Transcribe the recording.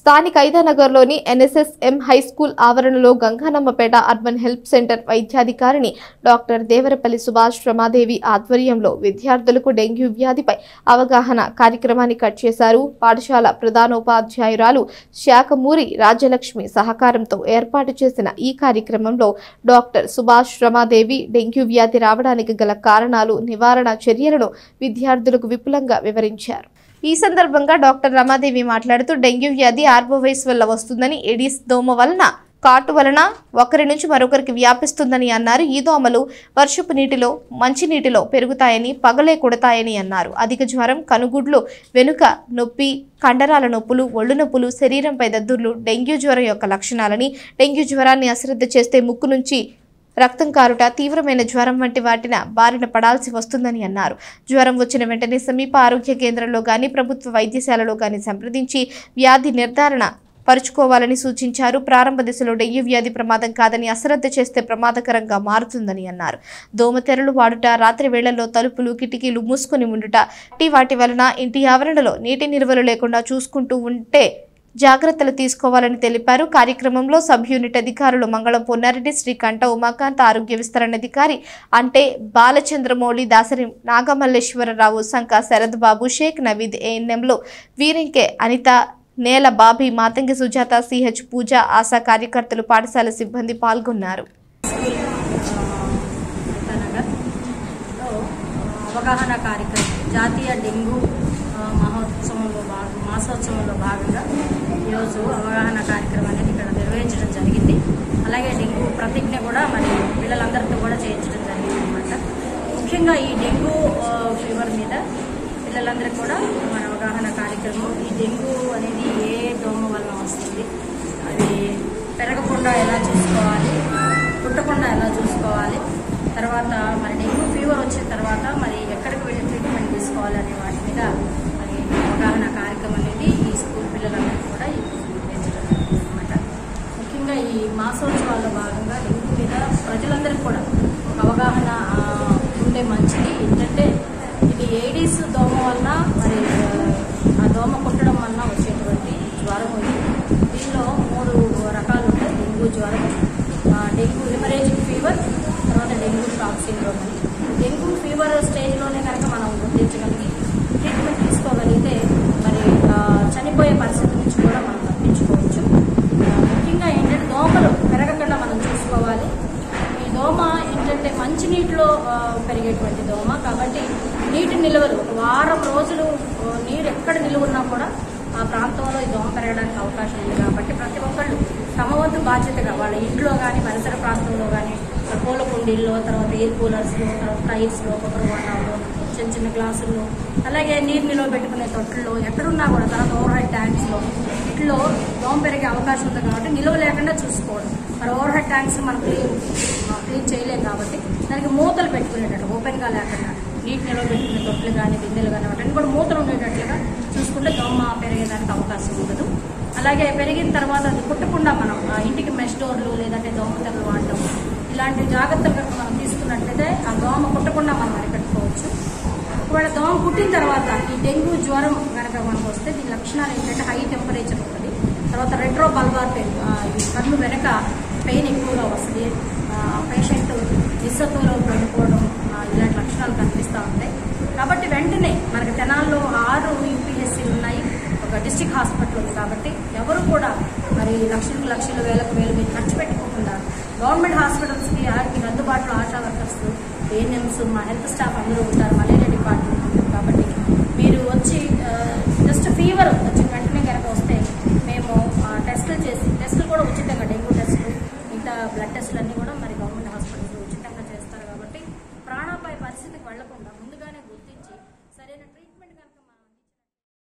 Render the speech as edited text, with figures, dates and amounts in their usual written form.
స్థానిక ఐదానగర్లోని NSSM high school ఆవరణలో Ganganammapeta urban health centre వైద్యాధికారిని డాక్టర్ దేవరపల్లి సుభాష్ రమాదేవి ఆధ్వర్యంలో విద్యార్థులకు డెంగ్యూ వ్యాధిపై అవగాహన కార్యక్రమాన్ని కట్ చేశారు. పాఠశాల ప్రధానోపాధ్యాయురాలు శాఖమూరి రాజ్యలక్ష్మి సహకారంతో ఏర్పాటు చేసిన ఈ కార్యక్రమంలో డాక్టర్ సుభాష్ రమాదేవి డెంగ్యూ వ్యాధి రావడానికి గల కారణాలు, నివారణ చర్యలను విద్యార్థులకు విపులంగా వివరించారు. ఈ సందర్భంగా డాక్టర్ రమాదేవి మాట్లాడుతూ డెంగ్యూ వ్యాధి ఆర్బోవైరస్ వల్ల వస్తుందని, ఎడిస్ దోమ వలన కాటు వలన ఒకరి నుంచి మరొకరికి వ్యాపిస్తుందని అన్నారు. ఈ దోమలు వర్షపు నీటిలో, మంచినీటిలో పెరుగుతాయని, పగలే కొడతాయని అన్నారు. అధిక జ్వరం, కనుగుడ్లు, వెనుక నొప్పి, కండరాల నొప్పులు, ఒళ్ళు నొప్పులు, శరీరంపై దద్దుర్లు డెంగ్యూ జ్వరం యొక్క లక్షణాలని, డెంగ్యూ జ్వరాన్ని అశ్రద్ధ చేస్తే ముక్కు నుంచి రక్తం కారుట, తీవ్రమైన జ్వరం వంటి వాటిన బారిన పడాల్సి వస్తుందని అన్నారు. జ్వరం వచ్చిన వెంటనే సమీప ఆరోగ్య కేంద్రంలో గాని, ప్రభుత్వ వైద్యశాలలో గాని సంప్రదించి వ్యాధి నిర్ధారణ పరుచుకోవాలని సూచించారు. ప్రారంభ దశలో డెంగ్యూ వ్యాధి ప్రమాదం కాదని, అశ్రద్ధ చేస్తే ప్రమాదకరంగా మారుతుందని అన్నారు. దోమతెరలు వాడుట, రాత్రి వేళల్లో తలుపులు, కిటికీలు మూసుకొని ఉండుట, వాటి వలన ఇంటి ఆవరణలో నీటి నిల్వలు లేకుండా చూసుకుంటూ ఉంటే జాగ్రత్తలు తీసుకోవాలని తెలిపారు. కార్యక్రమంలో సబ్ యూనిట్ అధికారులు మంగళం పొన్నారెడ్డి, శ్రీకంఠ ఉమాకాంత్, ఆరోగ్య విస్తరణ అధికారి అంటే బాలచంద్రమౌళి, దాసరి నాగమల్లేశ్వరరావు, సంక శరద్ బాబు, షేక్ నవీద్, ఏఎన్ఎంలో వీరింకే అనిత, నేల బాబీ, మాతంగి సుజాత, సిహెచ్ పూజ, ఆశా కార్యకర్తలు, పాఠశాల సిబ్బంది పాల్గొన్నారు. అవగాహన కార్యక్రమం జాతీయ డెంగ్యూ మాసోత్సవంలో భాగంగా ఈరోజు అవగాహన కార్యక్రమం అనేది ఇక్కడ నిర్వహించడం జరిగింది. అలాగే డెంగ్యూ ప్రతిజ్ఞ కూడా మరి పిల్లలందరితో కూడా చేయించడం జరిగింది అనమాట. ముఖ్యంగా ఈ డెంగ్యూ ఫీవర్ మీద పిల్లలందరికీ కూడా మన అవగాహన కార్యక్రమం. ఈ డెంగ్యూ అనేది ఏ దోమ వలన వస్తుంది, అది పెరగకుండా ఎలా చూసుకోవాలి, పుట్టకుండా ఎలా చూసుకోవాలి, తర్వాత మరి డెంగ్యూ ఫీవర్ వచ్చిన తర్వాత మరి ఎక్కడికి వెళ్ళి ట్రీట్మెంట్ తీసుకోవాలి అనే వాటి మీద మరి అవగాహన కార్యక్రమం అనేది ఈ స్కూల్ పిల్లలందరికీ కూడా నిర్వహించడం అనమాట. ముఖ్యంగా ఈ మాసోత్సవాల్లో భాగంగా డెంగ్యూ మీద ప్రజలందరికీ కూడా ఒక అవగాహన ఉండే మంచిది. ఏంటంటే ఇది ఏడీస్ దోమ వలన మరి ఆ దోమ కుట్టడం వలన వచ్చేటువంటి జ్వరం ఉంది. దీనిలో 3 రకాలు ఉంటాయి. డెంగ్యూ జ్వరం, డెంగ్యూ హిమరేజిక్ ఫీవర్, తర్వాత డెంగ్యూ షాక్ సిండ్రోమ్ అని. డెంగ్యూ ఫీవర్ స్టేజ్లోనే కనుక మనం గుర్తించగలిగి ట్రీట్మెంట్ తీసుకోగలిగితే మరి చనిపోయే పరిస్థితి నుంచి కూడా మనం తప్పించుకోవచ్చు. ముఖ్యంగా ఏంటంటే దోమలు పెరగకుండా మనం చూసుకోవాలి. ఈ దోమ ఏంటంటే మంచినీటిలో పెరిగేటువంటి దోమ కాబట్టి నీటి నిల్వలు ఒక వారం రోజులు నీరు ఎక్కడ నిలువున్నా కూడా ఆ ప్రాంతంలో ఈ దోమ పెరగడానికి అవకాశం ఉంది. కాబట్టి ప్రతి ఒక్కళ్ళు తమ వంతు బాధ్యతగా వాళ్ళ ఇంట్లో కానీ, పరిసర ప్రాంతంలో కానీ, పూల కుండీల్లో, తర్వాత ఎయిర్ కూలర్స్లో, తర్వాత టైర్స్లో, కొబ్బరి బొండాల్లో, చిన్న చిన్న గ్లాసుల్లో, అలాగే నీరు నిల్వ పెట్టుకునే తొట్టుల్లో ఎక్కడున్నా కూడా, తర్వాత ఓవర్ హెడ్ ట్యాంక్స్లో వీటిలో దోమ పెరిగే అవకాశం ఉంది. కాబట్టి నిల్వ లేకుండా చూసుకోవడం. మరి ఓవర్ హెడ్ ట్యాంక్స్ మనం క్లీన్ చేయలేం కాబట్టి దానికి మూతలు పెట్టుకునేటట్టు, ఓపెన్గా లేకుండా నీటి నిల్వ పెట్టుకునే తొట్లు కానీ, బిందెలు కానీ వాటిని కూడా మూతలు ఉండేటట్లుగా చూసుకుంటే దోమ పెరిగేదానికి అవకాశం ఉండదు. అలాగే పెరిగిన తర్వాత అది కుట్టకుండా మనం ఇంటికి మెష్ డోర్లు లేదంటే దోమతెరలు వాడటం, ఇలాంటి జాగ్రత్తలు కనుక మనం తీసుకున్నట్లయితే ఆ దోమ కుట్టకుండా మనం అరికట్టుకోవచ్చు. ఒకవేళ దోమ కుట్టిన తర్వాత ఈ డెంగ్యూ జ్వరం కనుక మనకు వస్తే దీని లక్షణాలు ఏంటంటే హై టెంపరేచర్ ఉంటుంది, తర్వాత రెట్రో బల్బార్ పెయిన్, కన్ను వెనక పెయిన్ ఎక్కువగా వస్తుంది, పేషెంట్ నిస్సత్తులో పడిపోవడం, ఇలాంటి లక్షణాలు కనిపిస్తూ ఉంటాయి. కాబట్టి వెంటనే మనకి తెనాల్లో 6 యూపీహెచ్సీలు ఉన్నాయి, ఒక డిస్ట్రిక్ట్ హాస్పిటల్ ఉంది. కాబట్టి ఎవరు కూడా మరి లక్షలు వేలకు మీరు ఖర్చు పెట్టుకోకుండా గవర్నమెంట్ హాస్పిటల్స్కి మీకు అందుబాటులో ఆశా వర్కర్స్, ఏఎన్ఎంస్, మా హెల్త్ స్టాఫ్ అందరూ ఉంటారు, మలేరియా డిపార్ట్మెంట్ ఉంటుంది. కాబట్టి మీరు వచ్చి జస్ట్ ఫీవర్ వచ్చిన వెంటనే కనుక వస్తే మేము టెస్టులు చేసి, టెస్టులు కూడా ఉచితంగా, డెంగ్యూ టెస్టులు, మిగతా బ్లడ్ టెస్టులు అన్నీ కూడా మరి గవర్నమెంట్ హాస్పిటల్స్ ఉచితంగా చేస్తారు. కాబట్టి ప్రాణాపాయ పరిస్థితికి వెళ్లకుండా ముందుగానే గుర్తించి సరైన